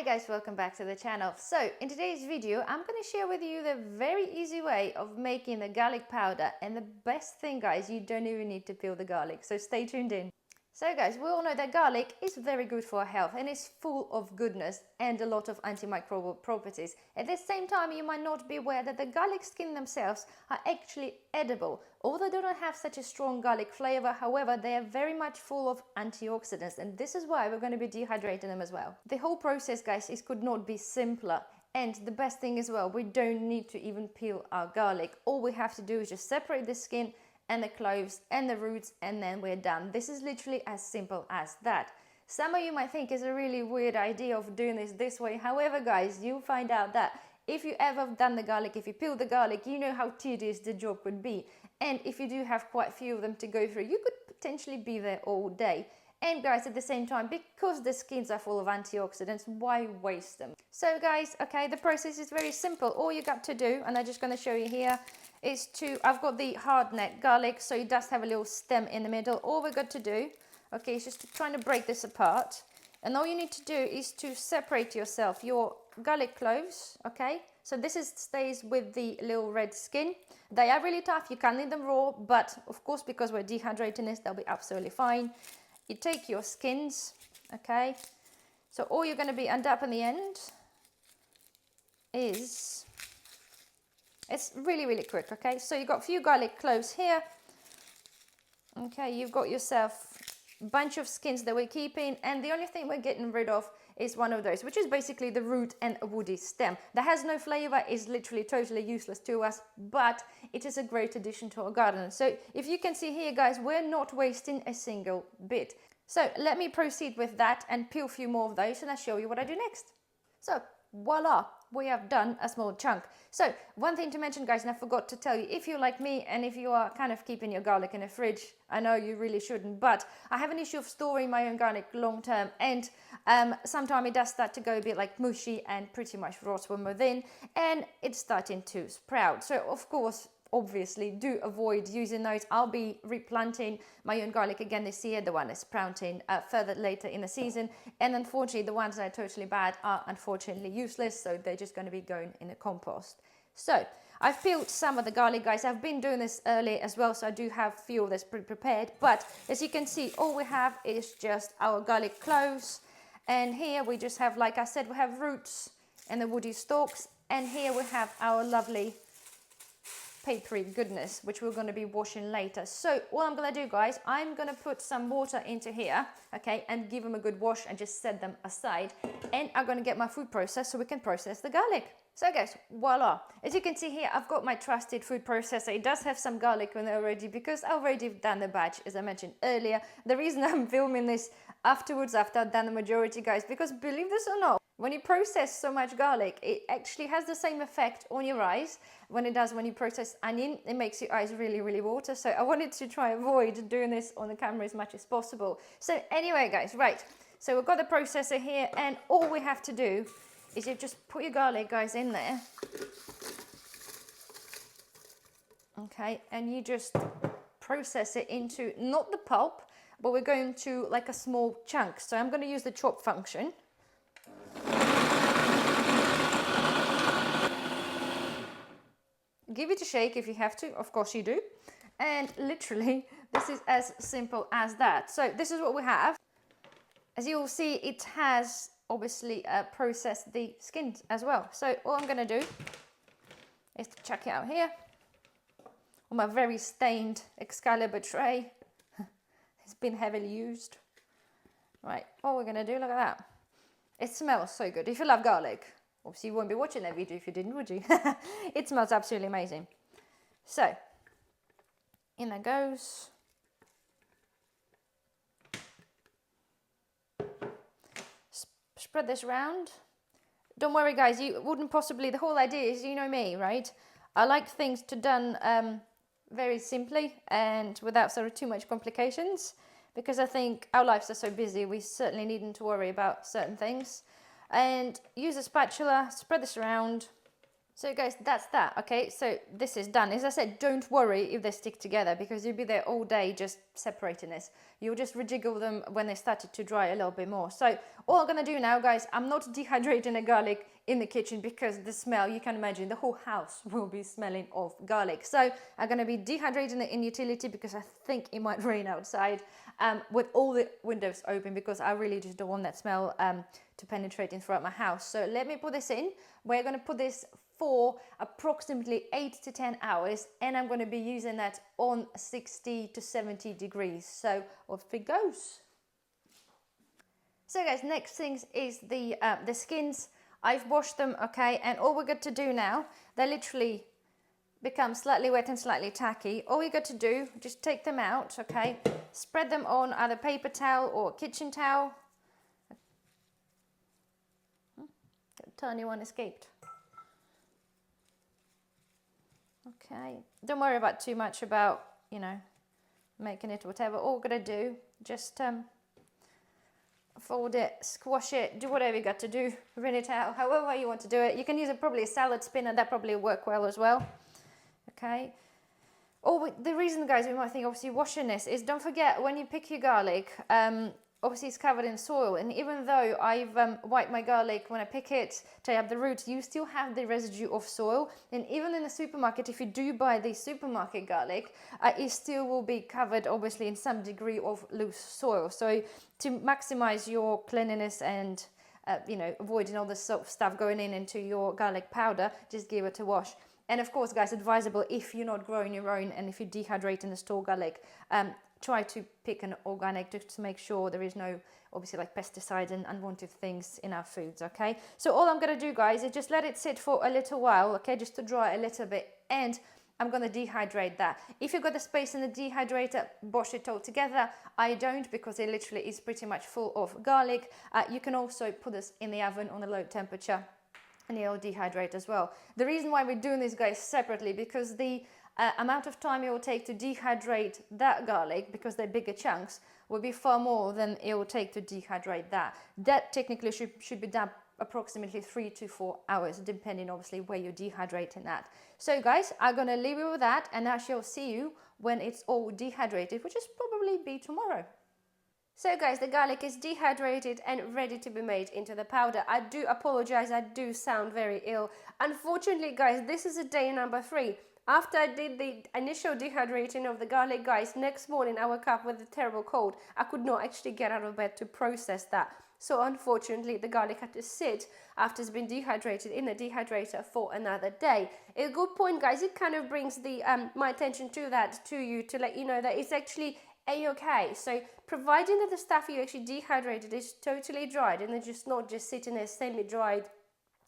Hi guys, welcome back to the channel. So in today's video I'm going to share with you the very easy way of making the garlic powder, and the best thing guys, you don't even need to peel the garlic, so stay tuned in. So guys, we all know that garlic is very good for our health and is full of goodness and a lot of antimicrobial properties. At the same time, you might not be aware that the garlic skin themselves are actually edible. Although they don't have such a strong garlic flavor, however, they are very much full of antioxidants, and this is why we're going to be dehydrating them as well. The whole process, guys, could not be simpler. And the best thing as well, we don't need to even peel our garlic. All we have to do is just separate the skin and the cloves and the roots, and then we're done. This is literally as simple as that. Some of you might think it's a really weird idea of doing this way. However, guys, you'll find out that if you ever done the garlic, if you peel the garlic, you know how tedious the job would be. And if you do have quite a few of them to go through, you could potentially be there all day. And guys, at the same time, because the skins are full of antioxidants, why waste them? So guys, okay, the process is very simple. All you got to do, and I'm just going to show you here, is I've got the hard neck garlic, so it does have a little stem in the middle. All we've got to do, okay, is just trying to break this apart. And all you need to do is to separate yourself your garlic cloves, okay? So this stays with the little red skin. They are really tough, you can't eat them raw, but of course, because we're dehydrating this, they'll be absolutely fine. You take your skins, okay? So all you're gonna end up in the end is, it's really, really quick, okay? So you've got a few garlic cloves here. Okay, you've got yourself a bunch of skins that we're keeping, and the only thing we're getting rid of is one of those, which is basically the root and a woody stem. That has no flavor, is literally totally useless to us, but it is a great addition to our garden. So if you can see here, guys, we're not wasting a single bit. So let me proceed with that and peel a few more of those, and I'll show you what I do next. So voila, we have done a small chunk. So one thing to mention, guys, and I forgot to tell you, if you're like me and if you are kind of keeping your garlic in the fridge, I know you really shouldn't, but I have an issue of storing my own garlic long term, and sometimes it does start to go a bit like mushy and pretty much rot from within, and it's starting to sprout. So of course, obviously do avoid using those. I'll be replanting my own garlic again this year, the one is sprouting further later in the season, and unfortunately the ones that are totally bad are unfortunately useless, so they're just going to be going in the compost. So I've peeled some of the garlic, guys. I've been doing this early as well, so I do have a few of this pre-prepared, but as you can see, all we have is just our garlic cloves, and here we just have, like I said, we have roots and the woody stalks, and here we have our lovely papery goodness, which we're going to be washing later. So what I'm going to do, guys, I'm going to put some water into here, okay, and give them a good wash and just set them aside, and I'm going to get my food processor so we can process the garlic. So guys, voila, as you can see here, I've got my trusted food processor. It does have some garlic in there already because I already done the batch, as I mentioned earlier. The reason I'm filming this afterwards, after I've done the majority, guys, because believe this or not, when you process so much garlic, it actually has the same effect on your eyes when it does when you process onion. It makes your eyes really, really water. So I wanted to try avoid doing this on the camera as much as possible. So anyway, guys, right. So we've got the processor here, and all we have to do is you just put your garlic, guys, in there. Okay, and you just process it into, not the pulp, but we're going to like a small chunk. So I'm going to use the chop function. Give it a shake if you have to, of course you do. And literally, this is as simple as that. So this is what we have. As you will see, it has obviously processed the skins as well. So all I'm gonna do is to chuck it out here on my very stained Excalibur tray. It's been heavily used. Right, all we're gonna do, look at that. It smells so good. If you love garlic, obviously you won't be watching that video if you didn't, would you? It smells absolutely amazing. So, in there goes. Spread this around. Don't worry, guys, you wouldn't possibly, the whole idea is, you know me, right? I like things to done very simply and without sort of too much complications, because I think our lives are so busy, we certainly needn't to worry about certain things. And use a spatula, spread this around, So guys, that's that, okay? So this is done. As I said, don't worry if they stick together because you'll be there all day just separating this. You'll just rejiggle them when they started to dry a little bit more. So all I'm gonna do now, guys, I'm not dehydrating the garlic in the kitchen because the smell, you can imagine, the whole house will be smelling of garlic. So I'm gonna be dehydrating it in utility because I think it might rain outside with all the windows open because I really just don't want that smell to penetrate in throughout my house. So let me put this in. We're gonna put this for approximately 8 to 10 hours and I'm going to be using that on 60 to 70 degrees. So off it goes. So guys, next thing is the skins. I've washed them, okay, and all we're going to do now, they literally become slightly wet and slightly tacky. All we got to do, just take them out, okay, spread them on either paper towel or kitchen towel. Tiny one escaped. Okay, don't worry about too much about, you know, making it whatever. All we're going to do, just fold it, squash it, do whatever you got to do, rinse it out, however you want to do it. You can use probably a salad spinner, that probably will work well as well. Okay. The reason, guys, we might think obviously washing this is don't forget when you pick your garlic, obviously it's covered in soil, and even though I've wiped my garlic when I pick it, take up the roots, you still have the residue of soil. And even in the supermarket, if you do buy the supermarket garlic, it still will be covered obviously in some degree of loose soil. So to maximize your cleanliness and you know, avoiding all this sort of stuff going into your garlic powder, just give it a wash. And of course, guys, advisable if you're not growing your own and if you dehydrate in the store garlic, try to pick an organic just to make sure there is no, obviously, like pesticides and unwanted things in our foods, okay? So all I'm going to do, guys, is just let it sit for a little while, okay, just to dry a little bit, and I'm going to dehydrate that. If you've got the space in the dehydrator, wash it all together. I don't because it literally is pretty much full of garlic. You can also put this in the oven on a low temperature and it'll dehydrate as well. The reason why we're doing this, guys, separately, because the amount of time it will take to dehydrate that garlic, because they're bigger chunks, will be far more than it will take to dehydrate that. That technically should be done approximately 3 to 4 hours, depending obviously where you're dehydrating that. So guys, I'm gonna leave you with that, and I shall see you when it's all dehydrated, which is probably be tomorrow. So guys, the garlic is dehydrated and ready to be made into the powder. I do apologize, I do sound very ill. Unfortunately, guys, this is a day number 3. After I did the initial dehydrating of the garlic, guys, next morning I woke up with a terrible cold. I could not actually get out of bed to process that. So unfortunately, the garlic had to sit after it's been dehydrated in the dehydrator for another day. A good point, guys, it kind of brings the my attention to that to you to let you know that it's actually a-okay. So providing that the stuff you actually dehydrated is totally dried and it's just not just sitting there semi-dried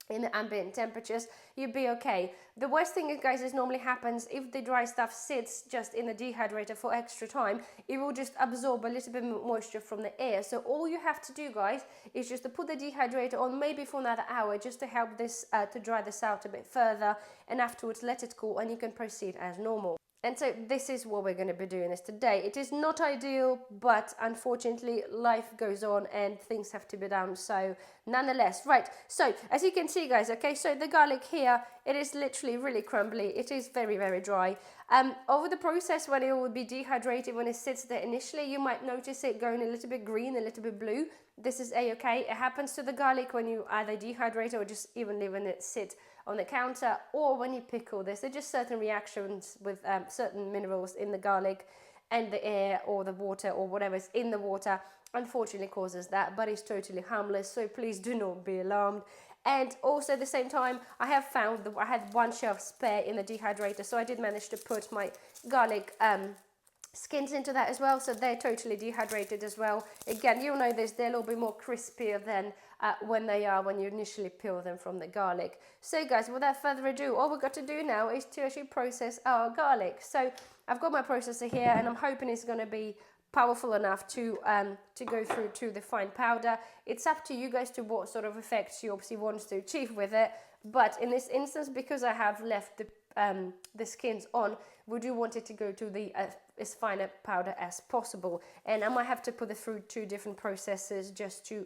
in the ambient temperatures, you'll be okay. The worst thing, guys, is normally happens if the dry stuff sits just in the dehydrator for extra time, it will just absorb a little bit more moisture from the air. So all you have to do, guys, is just to put the dehydrator on maybe for another hour just to help this to dry this out a bit further, and afterwards let it cool and you can proceed as normal. And so this is what we're going to be doing this today. It is not ideal, but unfortunately life goes on and things have to be done. So nonetheless, right. So as you can see, guys, okay, so the garlic here, it is literally really crumbly. It is very, very dry. Over the process, when it will be dehydrated, when it sits there initially, you might notice it going a little bit green, a little bit blue. This is a-okay. It happens to the garlic when you either dehydrate or just even leaving it sit on the counter, or when you pickle this. They're just certain reactions with certain minerals in the garlic and the air or the water or whatever is in the water unfortunately causes that, but it's totally harmless, so please do not be alarmed. And also at the same time, I have found that I had one shelf spare in the dehydrator, so I did manage to put my garlic skins into that as well, so they're totally dehydrated as well. Again, you'll know this, they're a little bit more crispier than when you initially peel them from the garlic. So guys, without further ado, all we've got to do now is to actually process our garlic. So I've got my processor here, and I'm hoping it's going to be powerful enough to go through to the fine powder. It's up to you guys to what sort of effects you obviously want to achieve with it, but in this instance, because I have left the skins on, we do want it to go to the as fine a powder as possible, and I might have to put it through 2 different processes just to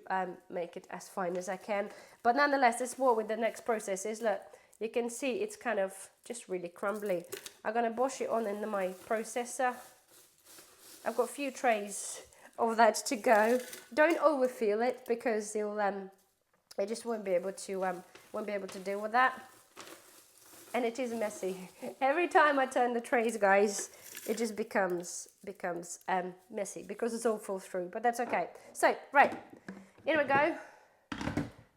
make it as fine as I can. But nonetheless, this is what with the next process is. Look, You can see it's kind of just really crumbly. I'm gonna wash it on in my processor. I've got a few trays of that to go. Don't overfill it because you'll it just won't be able to deal with that. And it is messy. Every time I turn the trays, guys, it just becomes messy because it's all falls through, but that's okay. So, right, in we go.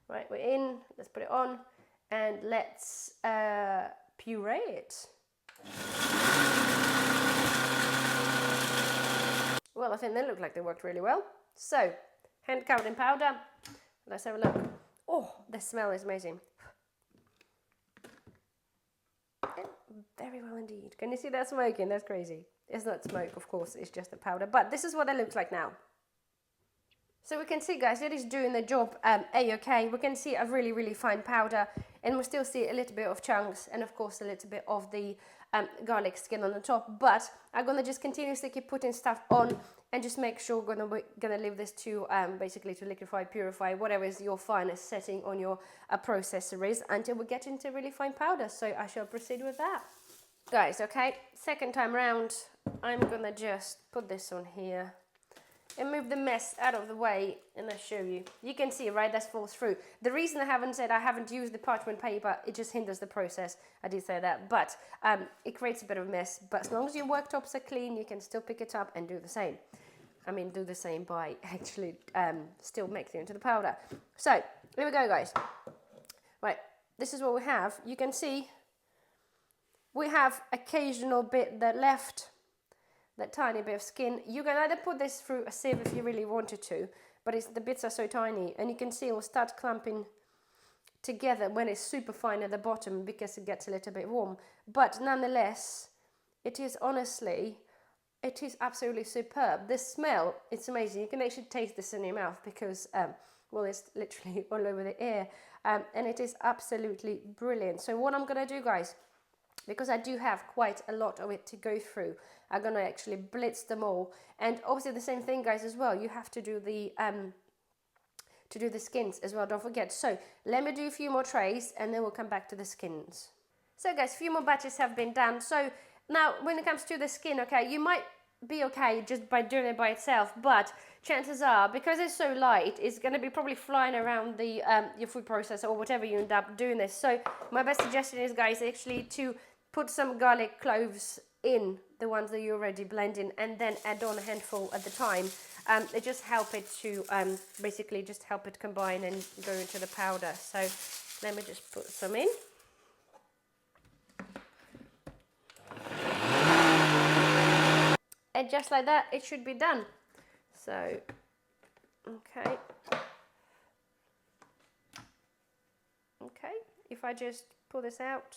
Right, we're in, let's put it on, and let's puree it. Well, I think they look like they worked really well. So, hand covered in powder. Let's have a look. Oh, the smell is amazing. Very well indeed. Can you see that smoking? That's crazy. It's not smoke, of course, it's just the powder. But this is what it looks like now. So we can see, guys, it is doing the job a-okay. We can see a really, really fine powder, and we still see a little bit of chunks, and of course a little bit of the garlic skin on the top. But I'm gonna just continuously keep putting stuff on and just make sure we're gonna leave this to basically to liquefy, purify, whatever is your finest setting on your processor is, until we get into really fine powder. So I shall proceed with that. Guys, okay, second time round, I'm gonna just put this on here and move the mess out of the way, and I'll show you. You can see, right, that falls through. The reason I haven't used the parchment paper, it just hinders the process. I did say that, but it creates a bit of a mess. But as long as your worktops are clean, you can still pick it up and do the same. I mean, do the same by actually still mixing into the powder. So, here we go, guys. Right, this is what we have. You can see we have occasional bit that left, that tiny bit of skin. You can either put this through a sieve if you really wanted to, but the bits are so tiny, and you can see it will start clumping together when it's super fine at the bottom because it gets a little bit warm. But nonetheless, it is absolutely superb. The smell, it's amazing. You can actually taste this in your mouth because, well, it's literally all over the air, and it is absolutely brilliant. So what I'm gonna do, guys, because I do have quite a lot of it to go through, I'm gonna actually blitz them all. And obviously the same thing, guys, as well. You have to do the skins as well, don't forget. So let me do a few more trays and then we'll come back to the skins. So guys, a few more batches have been done. So now when it comes to the skin, okay, you might be okay just by doing it by itself, but chances are, because it's so light, it's going to be probably flying around the your food processor or whatever you end up doing this. So my best suggestion is, guys, actually to put some garlic cloves in the ones that you already blend in, and then add on a handful at the time. They just help it to basically just help it combine and go into the powder. So let me just put some in. And just like that, it should be done. So, okay. Okay, if I just pull this out,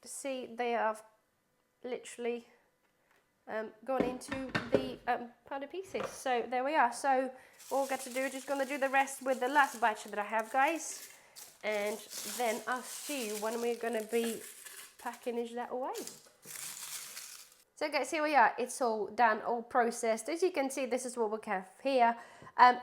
see they have literally gone into the powder pieces. So there we are. So all we've got to do is just going to do the rest with the last batch that I have, guys. And then I'll see you when we're going to be packaging that away. So guys, here we are. It's all done, all processed. As you can see, this is what we have here.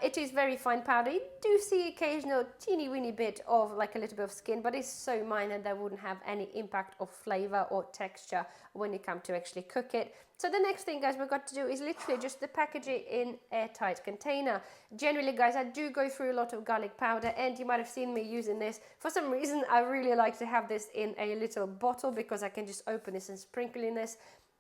It is very fine powder. You do see occasional teeny weeny bit of like a little bit of skin, but it's so minor that wouldn't have any impact of flavor or texture when you come to actually cook it. So the next thing, guys, we've got to do is literally just to package it in airtight container. Generally, guys, I do go through a lot of garlic powder, and you might have seen me using this. For some reason, I really like to have this in a little bottle because I can just open this and sprinkle in this.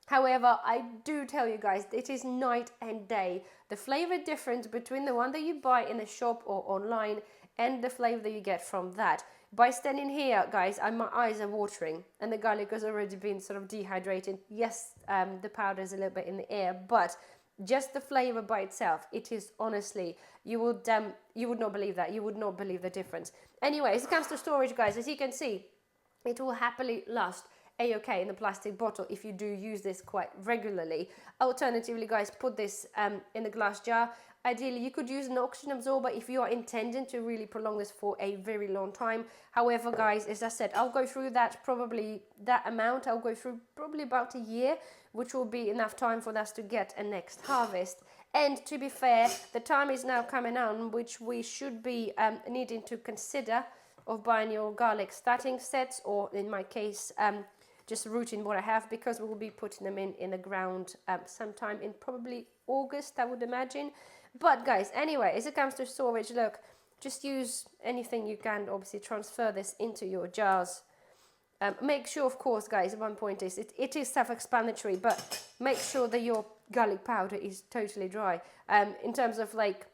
However, I do tell you guys, it is night and day. The flavor difference between the one that you buy in the shop or online and the flavor that you get from that. By standing here, guys, my eyes are watering, and the garlic has already been sort of dehydrated. Yes, the powder is a little bit in the air, but just the flavor by itself, it is honestly, you would not believe that. You would not believe the difference. Anyway, as it comes to storage, guys, as you can see, it will happily last a-okay in the plastic bottle if you do use this quite regularly. Alternatively, guys, put this in a glass jar. Ideally, you could use an oxygen absorber if you are intending to really prolong this for a very long time. However, guys, as I said, I'll go through that probably that amount. I'll go through probably about a year, which will be enough time for us to get a next harvest. And to be fair, the time is now coming on which we should be needing to consider of buying your garlic starting sets, or in my case, just rooting what I have, because we will be putting them in the ground sometime in probably August, I would imagine. But guys, anyway, as it comes to storage, look, just use anything you can, obviously transfer this into your jars. Make sure, of course, guys, one point is, it is self-explanatory, but make sure that your garlic powder is totally dry. In terms of like,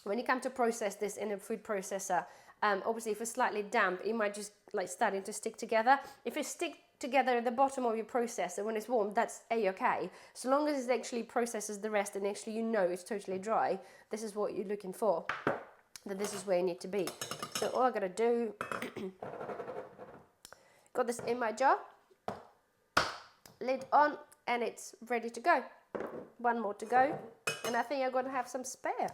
when you come to process this in a food processor, obviously if it's slightly damp, it might just like starting to stick together. If it stick together at the bottom of your processor when it's warm, that's a-okay. So long as it actually processes the rest and actually you know it's totally dry, this is what you're looking for, that this is where you need to be. So all I gotta do, got this in my jar, lid on, and it's ready to go. One more to go, and I think I'm gonna have some spare.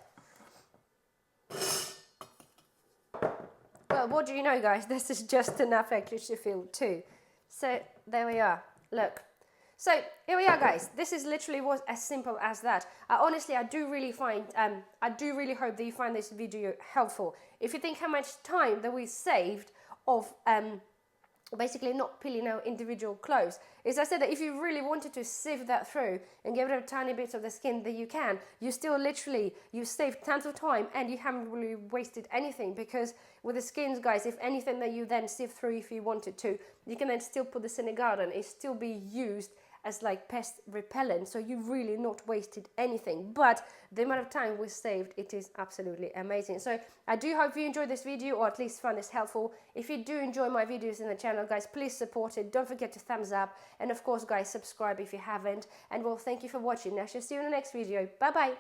Well, what do you know, guys? This is just enough actually to fill two. So there we are. Look. So here we are, guys. This is literally was as simple as that. Honestly, I do really hope that you find this video helpful. If you think how much time that we saved of basically not peeling out individual cloves, is I said that if you really wanted to sieve that through and get rid of tiny bits of the skin, that you can. You still literally, you saved tons of time and you haven't really wasted anything, because with the skins, guys, if anything that you then sieve through, if you wanted to, you can then still put this in a garden. It still be used as like pest repellent, so you really not wasted anything. But the amount of time we saved, it is absolutely amazing. So I do hope you enjoyed this video, or at least find this helpful. If you do enjoy my videos in the channel, guys, please support it. Don't forget to thumbs up, and of course, guys, subscribe if you haven't. And well, thank you for watching. I shall see you in the next video. Bye bye.